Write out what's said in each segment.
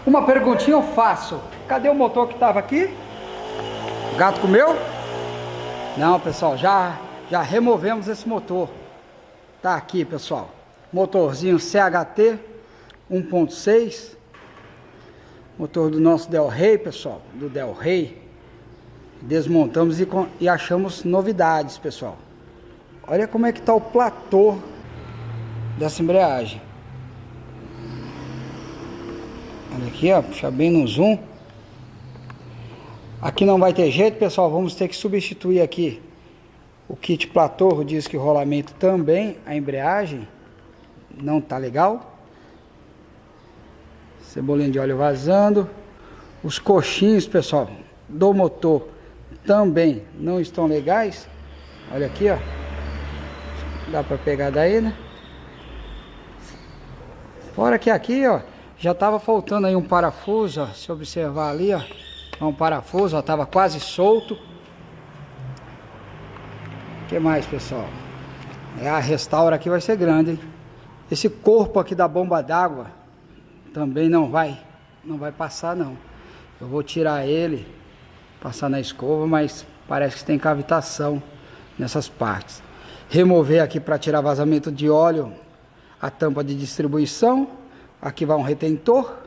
Uma perguntinha eu faço. Cadê o motor que estava aqui? O gato comeu? Não, pessoal, já removemos esse motor. Tá aqui, pessoal. Motorzinho CHT 1.6. Motor do nosso Del Rey, pessoal. Do Del Rey. Desmontamos e achamos novidades, pessoal. Olha como é que tá o platô dessa embreagem. Olha aqui, ó, puxar bem no zoom. Aqui não vai ter jeito, pessoal, vamos ter que substituir aqui o kit platô, o disco e rolamento também. A embreagem não tá legal. Cebolinha de óleo vazando. Os coxinhos, pessoal, do motor também não estão legais. Olha aqui, ó. Dá pra pegar daí, né? Fora que aqui, ó, já tava faltando aí um parafuso, ó. Se observar ali, ó, um parafuso, ó, tava quase solto. O que mais, pessoal? A restaura aqui vai ser grande, hein? Esse corpo aqui da bomba d'água também não vai passar, não. Eu vou tirar ele, passar na escova, mas parece que tem cavitação nessas partes. Remover aqui para tirar vazamento de óleo a tampa de distribuição. Aqui vai um retentor.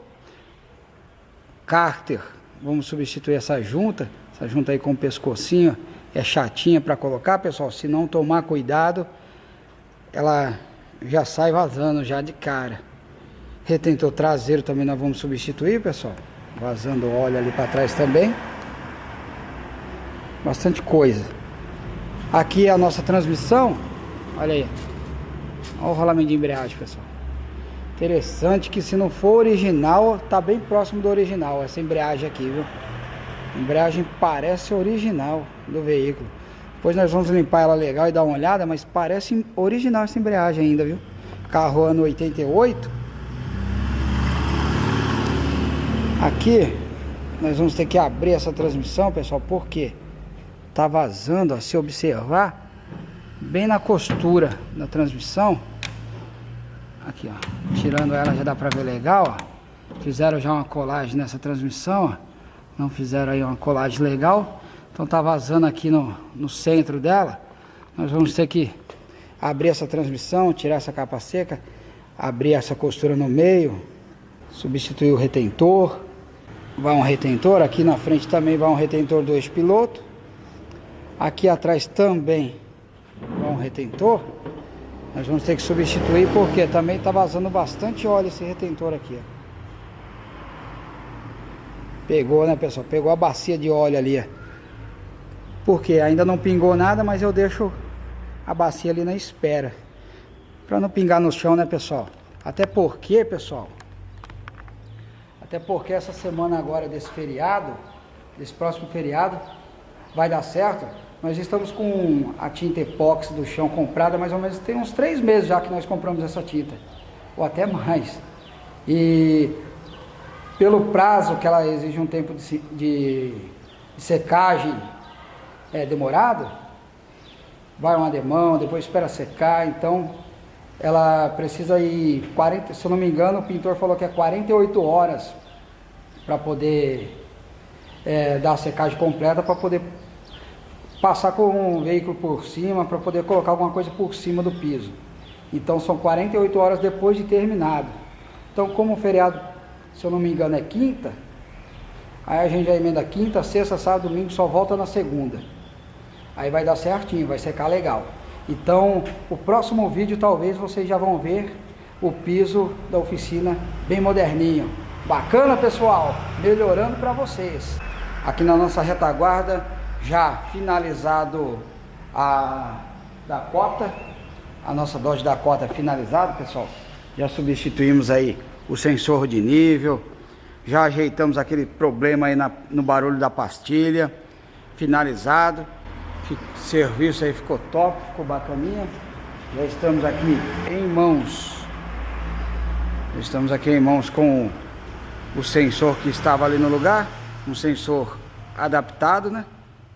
Cárter, vamos substituir essa junta aí com o pescocinho, é chatinha para colocar, pessoal. Se não tomar cuidado, ela já sai vazando já de cara. Retentor traseiro também nós vamos substituir, pessoal. Vazando óleo ali para trás também. Bastante coisa. Aqui é a nossa transmissão. Olha aí. Olha o rolamento de embreagem, pessoal. Interessante que se não for original, tá bem próximo do original essa embreagem aqui, viu? A embreagem parece original do veículo. Depois nós vamos limpar ela legal e dar uma olhada, mas parece original essa embreagem ainda, viu? Carro ano 88. Aqui nós vamos ter que abrir essa transmissão, pessoal, porque tá vazando, ó, se observar bem na costura da transmissão. Aqui, ó, tirando ela já dá pra ver legal, ó. Fizeram já uma colagem nessa transmissão, ó. Não fizeram aí uma colagem legal, então tá vazando aqui no centro dela. Nós vamos ter que abrir essa transmissão, tirar essa capa seca, abrir essa costura no meio, substituir o retentor. Vai um retentor, aqui na frente também vai um retentor do eixo piloto. Aqui atrás também vai um retentor. Nós vamos ter que substituir porque também está vazando bastante óleo esse retentor aqui, ó. Pegou, né, pessoal? Pegou a bacia de óleo ali, ó. Porque ainda não pingou nada, mas eu deixo a bacia ali na espera para não pingar no chão, né, pessoal? Até porque, pessoal, essa semana agora desse feriado, desse próximo feriado, vai dar certo. Nós estamos com a tinta epóxi do chão comprada, mais ou menos tem uns 3 meses já que nós compramos essa tinta, ou até mais. E pelo prazo que ela exige um tempo de secagem demorado, vai uma demão, depois espera secar, então ela precisa ir 40, se eu não me engano, o pintor falou que é 48 horas para poder dar a secagem completa, para poder passar com o veículo por cima, para poder colocar alguma coisa por cima do piso. Então são 48 horas depois de terminado. Então, como o feriado, se eu não me engano, é quinta, aí a gente já emenda quinta, sexta, sábado, domingo, só volta na segunda. Aí vai dar certinho, vai secar legal. Então, o próximo vídeo talvez vocês já vão ver o piso da oficina bem moderninho. Bacana, pessoal? Melhorando para vocês. Aqui na nossa retaguarda, já finalizado a Dakota, a nossa Dodge Dakota finalizada, pessoal. Já substituímos aí o sensor de nível, já ajeitamos aquele problema aí no barulho da pastilha, finalizado. Serviço aí ficou top, ficou bacaninha. Já estamos aqui em mãos. Estamos aqui em mãos com o sensor que estava ali no lugar, um sensor adaptado, né?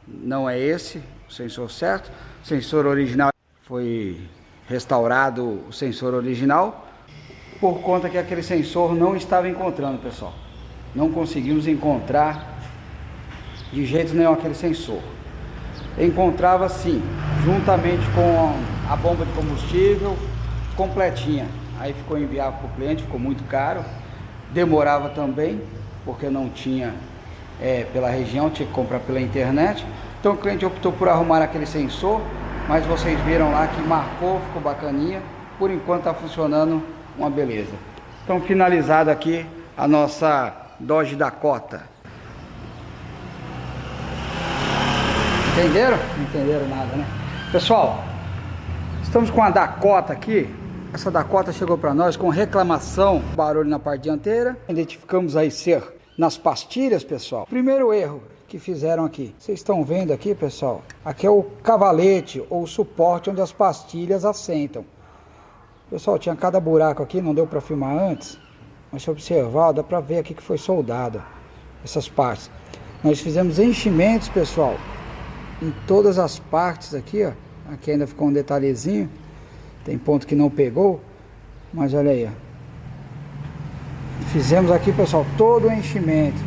Não é esse o sensor certo. O sensor original foi restaurado, o sensor original, por conta que aquele sensor não estava encontrando, pessoal. não conseguimos encontrar de jeito nenhum aquele sensor. Encontrava sim, juntamente com a bomba de combustível completinha. Aí ficou inviável para o cliente, ficou muito caro, demorava também, porque não tinha pela região, tinha que comprar pela internet. Então o cliente optou por arrumar aquele sensor, mas vocês viram lá que marcou, ficou bacaninha. Por enquanto está funcionando uma beleza. Então finalizado aqui a nossa Dodge Dakota. Entenderam? Não entenderam nada, né? Pessoal, estamos com a Dakota aqui. Essa Dakota chegou para nós com reclamação, barulho na parte dianteira. Identificamos aí ser nas pastilhas, pessoal. Primeiro erro que fizeram aqui. Vocês estão vendo aqui, pessoal? Aqui é o cavalete ou o suporte onde as pastilhas assentam. Pessoal, tinha cada buraco aqui, não deu para filmar antes. Mas se observar, dá para ver aqui que foi soldado essas partes. Nós fizemos enchimentos, pessoal, em todas as partes aqui, ó. Aqui ainda ficou um detalhezinho. Tem ponto que não pegou, mas olha aí, ó. Fizemos aqui, pessoal, todo o enchimento.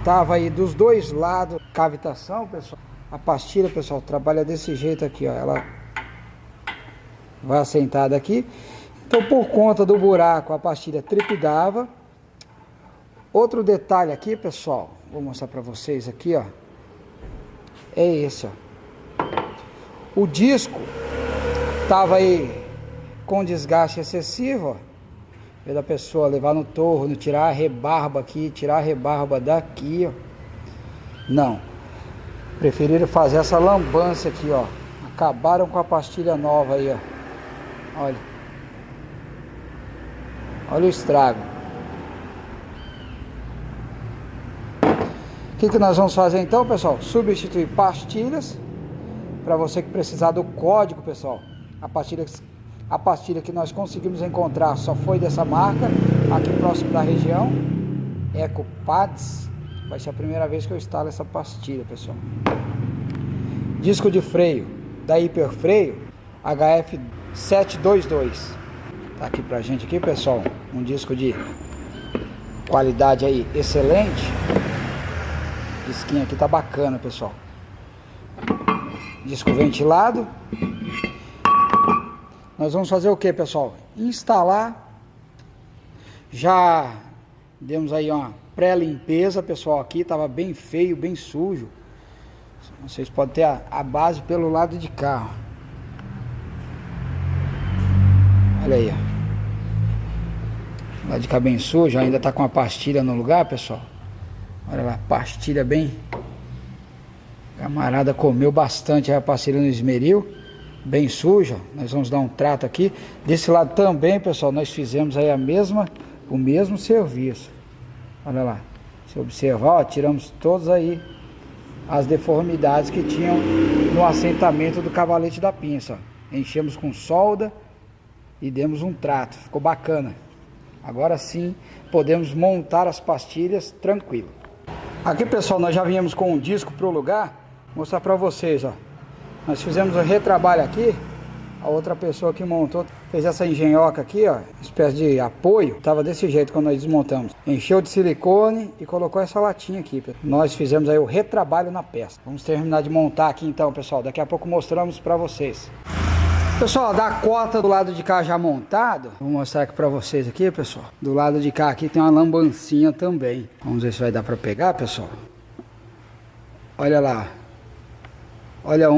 Tava aí dos dois lados cavitação, pessoal. A pastilha, pessoal, trabalha desse jeito aqui, ó. Ela vai assentada aqui. Então, por conta do buraco, a pastilha trepidava. Outro detalhe aqui, pessoal, vou mostrar para vocês aqui, ó. É esse, ó. O disco tava aí com desgaste excessivo, ó. Vê da pessoa levar no torno, tirar a rebarba aqui, tirar a rebarba daqui, ó. Não. Preferiram fazer essa lambança aqui, ó. Acabaram com a pastilha nova aí, ó. Olha. Olha o estrago. O que nós vamos fazer então, pessoal? Substituir pastilhas. Para você que precisar do código, pessoal. A pastilha que nós conseguimos encontrar só foi dessa marca, aqui próximo da região. EcoPads. Vai ser a primeira vez que eu instalo essa pastilha, pessoal. Disco de freio da Hiperfreio HF722. Tá aqui pra gente aqui, pessoal. Um disco de qualidade aí excelente. O disquinho aqui tá bacana, pessoal. Disco ventilado. Nós vamos fazer o que, pessoal? Instalar. Já demos aí uma pré-limpeza, pessoal. Aqui tava bem feio, bem sujo. Vocês podem ter a base pelo lado de cá. Olha aí, ó. O lado de cá bem sujo. Ainda tá com a pastilha no lugar, pessoal. Olha lá, pastilha bem. Camarada comeu bastante a pastilha no esmeril. Bem suja. Nós vamos dar um trato aqui. Desse lado também, pessoal, nós fizemos aí o mesmo serviço. Olha lá. Se observar, ó, tiramos todos aí as deformidades que tinham no assentamento do cavalete da pinça, ó. Enchemos com solda e demos um trato. Ficou bacana. Agora sim podemos montar as pastilhas tranquilo. Aqui, pessoal, nós já viemos com um disco para o lugar. Vou mostrar para vocês, ó. Nós fizemos um retrabalho aqui. A outra pessoa que montou fez essa engenhoca aqui, ó, espécie de apoio. Tava desse jeito quando nós desmontamos. Encheu de silicone e colocou essa latinha aqui. Nós fizemos aí o retrabalho na peça. Vamos terminar de montar aqui então, pessoal. Daqui a pouco mostramos para vocês. Pessoal, da cota do lado de cá já montado, vou mostrar aqui pra vocês aqui, pessoal. Do lado de cá aqui tem uma lambancinha também. Vamos ver se vai dar pra pegar, pessoal. Olha lá. Olha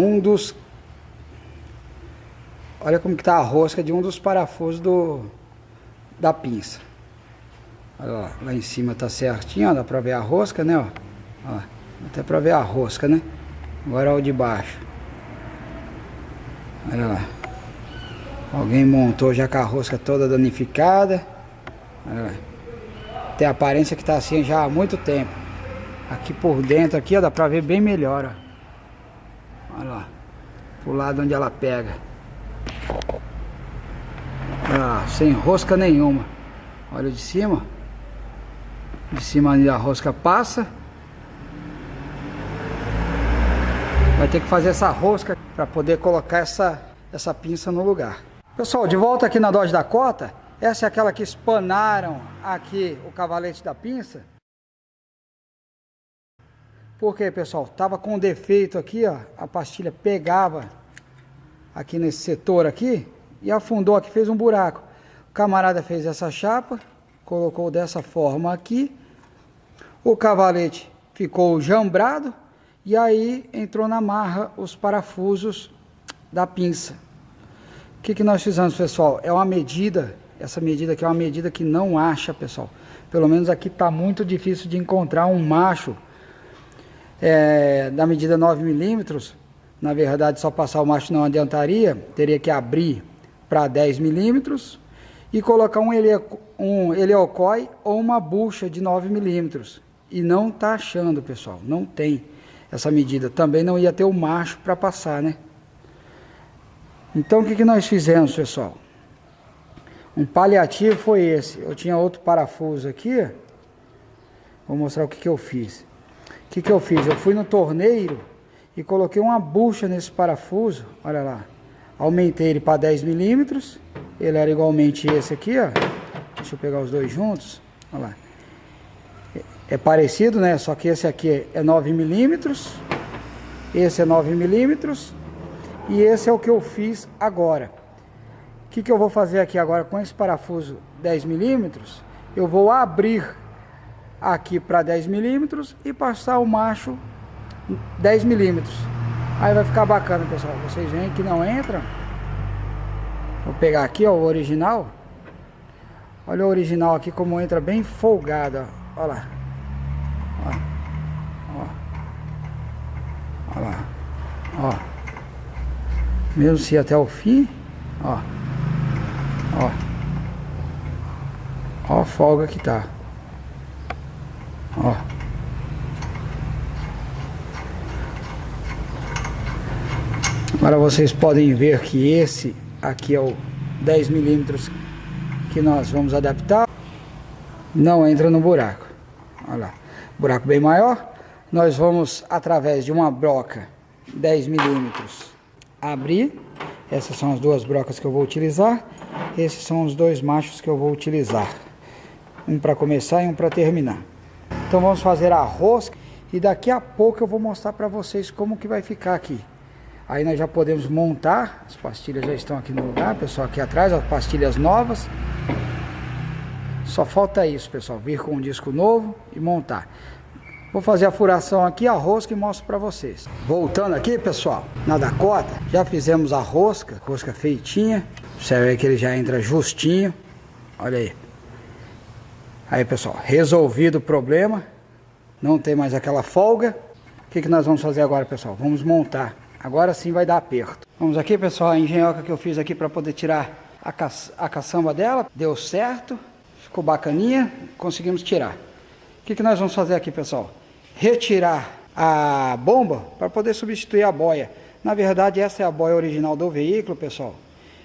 olha como que tá a rosca de um dos parafusos da pinça. Olha lá, lá em cima tá certinho, ó, dá pra ver a rosca, né, ó. Ó, até pra ver a rosca, né. Agora o de baixo. Olha lá. Alguém montou já com a rosca toda danificada. Olha lá. Tem a aparência que tá assim já há muito tempo. Aqui por dentro, aqui, ó, dá pra ver bem melhor, ó. Olha lá. Pro lado onde ela pega. Ah, sem rosca nenhuma. Olha de cima. De cima onde a rosca passa. Vai ter que fazer essa rosca para poder colocar essa pinça no lugar. Pessoal, de volta aqui na Dodge Dakota. Essa é aquela que espanaram aqui o cavalete da pinça. Porque, pessoal, tava com defeito aqui, ó. A pastilha pegava aqui nesse setor aqui e afundou aqui, fez um buraco. O camarada fez essa chapa, colocou dessa forma aqui. O cavalete ficou jambrado e aí entrou na marra os parafusos da pinça. O que nós fizemos, pessoal? É uma medida, essa medida aqui é uma medida que não acha, pessoal. Pelo menos aqui tá muito difícil de encontrar um macho da medida 9 milímetros. Na verdade, só passar o macho não adiantaria, teria que abrir para 10 milímetros e colocar um heliocói ou uma bucha de 9 milímetros. E não tá achando, pessoal, não tem essa medida. Também não ia ter o macho para passar, né? Então, o que nós fizemos, pessoal? Um paliativo foi esse. Eu tinha outro parafuso aqui. Vou mostrar o que eu fiz. O que eu fiz? Eu fui no torneiro e coloquei uma bucha nesse parafuso. Olha lá. Aumentei ele para 10 milímetros. Ele era igualmente esse aqui, ó. Deixa eu pegar os dois juntos. Olha lá. É parecido, né? Só que esse aqui é 9 milímetros. Esse é 9 milímetros. E esse é o que eu fiz agora. O que eu vou fazer aqui agora com esse parafuso 10 milímetros? Eu vou abrir aqui para 10 milímetros e passar o macho 10 milímetros. Aí vai ficar bacana, pessoal. Vocês veem que não entra. Vou pegar aqui, ó, o original. Olha o original aqui como entra bem folgado, ó. Olha lá. Ó. Olha lá. Ó. Mesmo se ir até o fim, ó. Ó. Ó a folga que tá. Ó. Agora vocês podem ver que esse aqui é o 10 milímetros que nós vamos adaptar. Não entra no buraco. Olha lá. Buraco bem maior. Nós vamos, através de uma broca 10 milímetros, abrir. Essas são as duas brocas que eu vou utilizar. Esses são os dois machos que eu vou utilizar. Um para começar e um para terminar. Então vamos fazer a rosca. E daqui a pouco eu vou mostrar para vocês como que vai ficar aqui. Aí nós já podemos montar. As pastilhas já estão aqui no lugar, pessoal, aqui atrás, as pastilhas novas. Só falta isso, pessoal, vir com um disco novo e montar. Vou fazer a furação aqui, a rosca, e mostro para vocês. Voltando aqui, pessoal, na Dakota, já fizemos a rosca feitinha. Você vê que ele já entra justinho. Olha aí. Aí, pessoal, resolvido o problema. Não tem mais aquela folga. O que nós vamos fazer agora, pessoal? Vamos montar. Agora sim vai dar aperto. Vamos aqui, pessoal, a engenhoca que eu fiz aqui para poder tirar a caçamba dela. Deu certo. Ficou bacaninha. Conseguimos tirar. O que nós vamos fazer aqui, pessoal? Retirar a bomba para poder substituir a boia. Na verdade, essa é a boia original do veículo, pessoal.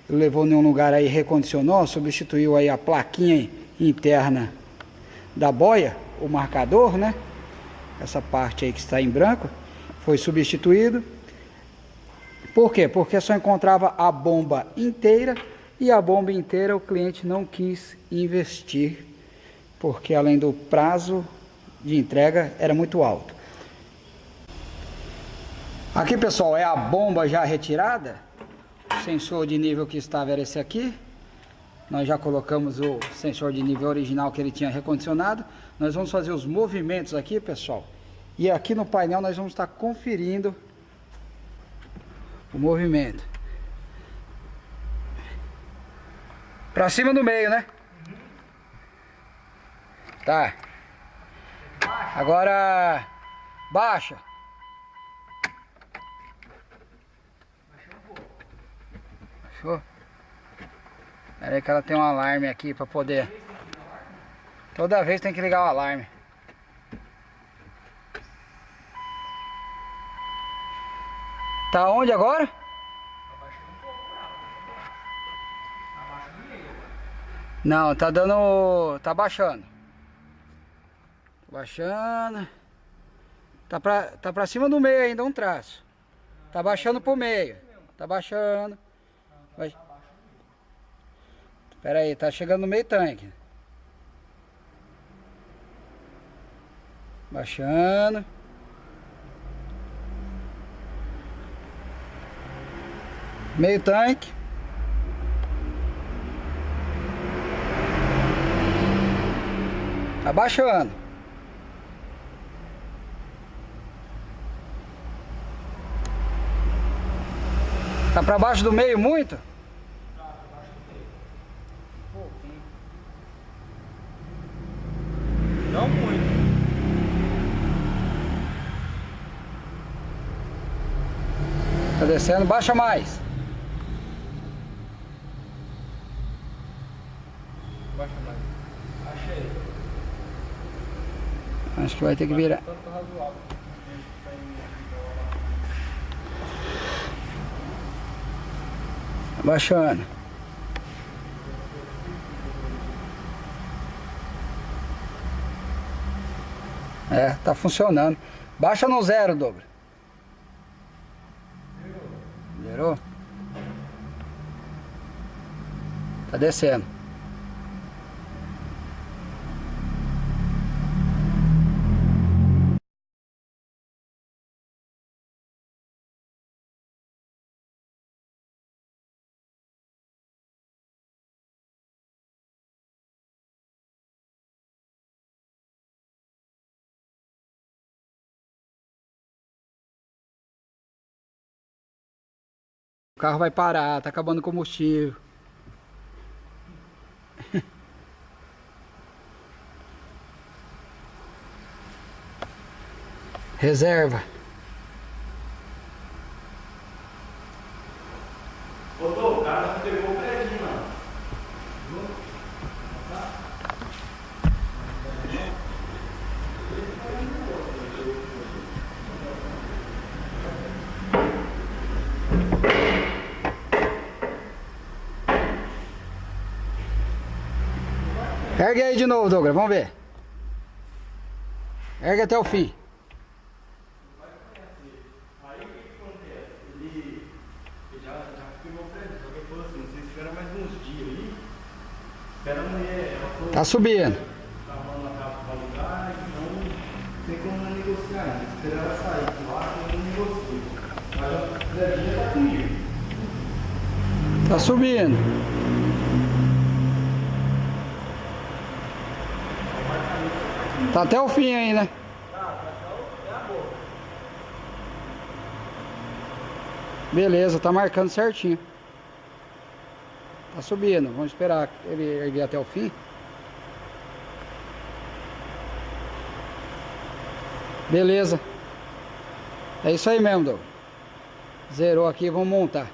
Ele levou em um lugar aí, recondicionou, substituiu aí a plaquinha interna da boia, o marcador, né? Essa parte aí que está em branco foi substituído. Por quê? Porque só encontrava a bomba inteira, e a bomba inteira o cliente não quis investir, porque além do prazo de entrega era muito alto. Aqui, pessoal, é a bomba já retirada. O sensor de nível que estava era esse aqui. Nós já colocamos o sensor de nível original que ele tinha recondicionado. Nós vamos fazer os movimentos aqui, pessoal. E aqui no painel nós vamos estar conferindo o movimento. Pra cima do meio, né? Tá. Agora baixa. Baixou? Pera aí que ela tem um alarme aqui pra poder. Toda vez tem que ligar o alarme. Tá onde agora? Não, tá dando. Tá baixando. Baixando. Tá pra cima do meio ainda, um traço. Tá baixando pro meio. Tá baixando. Pera aí, tá chegando no meio tanque. Baixando. Meio tanque. Tá baixando. Tá pra baixo do meio muito? Tá pra baixo do meio. Pouquinho. Não muito. Tá descendo, baixa mais. Baixa mais. Achei. Acho que vai ter que virar. Tanto razoável. Baixando. É, tá funcionando. Baixa no zero, Douglas. Zerou? Tá descendo. O carro vai parar, tá acabando o combustível. Reserva. Ô, o cara não pegou o prédio, mano. Ergue aí de novo, Douglas, vamos ver. Ergue até o fim. Aí o que acontece? Ele já firmou o prédio, só que ele falou assim, vocês esperam mais uns dias aí. Espera a mulher, ela falou. Tá subindo. Tá arrumando a casa pra alugar, então tem como não negociar ainda. Esperar ela sair de lá, eu não negocio. Mas a prédio tá comigo. Tá subindo. Tá até o fim aí, né? Beleza, tá marcando certinho. Tá subindo. Vamos esperar ele erguer até o fim. Beleza. É isso aí mesmo, Douglas. Zerou aqui, vamos montar.